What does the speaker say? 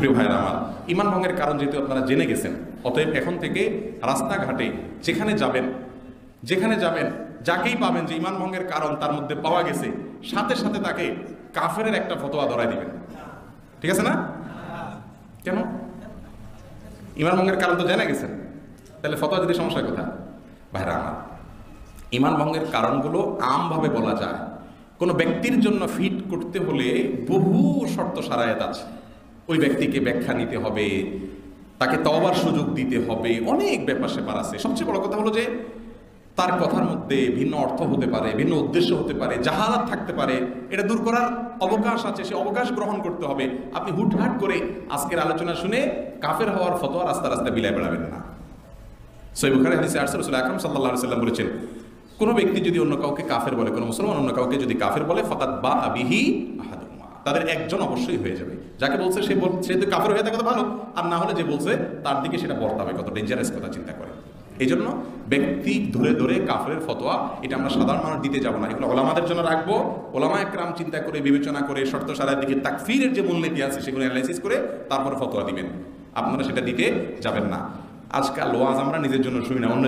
প্রিয় ভাইয়েরা আমার, ঈমান ভঙ্গের কারণ যেহেতু আপনারা জেনে গেছেন, অতএব এখন থেকে রাস্তাঘাটে যেখানে যাবেন যাকেই পাবেন যে ঈমান ভঙ্গের কারণ তার মধ্যে পাওয়া গেছে, সাথে সাথে তাকে কাফেরের একটা ফতোয়া ধরাই দিবেন। ঠিক আছে না? কেন? ঈমান ভঙ্গের কারণ তো জেনে গেছেন, তাহলে ফতোয়া দিতে সমস্যা কোথায়? ভাইরা আমার, ঈমান ভঙ্গের কারণগুলো আমভাবে বলা যায়। কোনো ব্যক্তির জন্য ফিট করতে হলে বহু শর্ত সারায়াত আছে। ওই ব্যক্তিকে ব্যাখ্যা নিতে হবে, তাকে তওবার সুযোগ দিতে হবে, অনেক ব্যাপার স্যাপার আছে। সবচেয়ে বড় কথা হলো যে তার কথার মধ্যে ভিন্ন অর্থ হতে পারে, ভিন্ন উদ্দেশ্য হতে পারে, জাহালাত থাকতে পারে। এটা দূর করার অবকাশ আছে, সে অবকাশ গ্রহণ করতে হবে। আপনি হুটহাট করে আজকের আলোচনা শুনে কাফের হওয়ার ফতোয়া রাস্তা রাস্তা বিলাই বেড়াবেন না। সহিহ বুখারী হাদিসে আসছে, রাসূল আকরাম সাল্লাল্লাহু আলাইহি ওয়াসাল্লাম বলেছেন, কোনো ব্যক্তি যদি অন্য কাউকে কাফের বলে, কোনো মুসলমান অন্য কাউকে যদি কাফের বলে, ফাকাদ বাআ বিহি আহাদুহুমা, তাদের একজন অবশ্যই হয়ে যাবে। যাকে বলছে সে তো কাফের হয়ে থাকে তো ভালো, আর না হলে যে বলছে তার দিকে সেটা বর্তাবে। কত ডেঞ্জারাস কথা চিন্তা করে। এই জন্য ব্যক্তি ধরে ধরে কাফেরের ফতোয়া এটা আমরা সাধারণ মানুষ দিতে যাব না, এগুলো ওলামাদের জন্য রাখবো। ওলামা একরাম চিন্তা করে, বিবেচনা করে, শর্ত সারার দিকে তাকফিরের যে মূলনীতি আছে সেগুলো অ্যানালাইসিস করে তারপরে ফতোয়া দিবেন। আপনারা সেটা দিতে যাবেন না। আজকাল ওয়াজ আমরা নিজের জন্য শুনি না, অন্য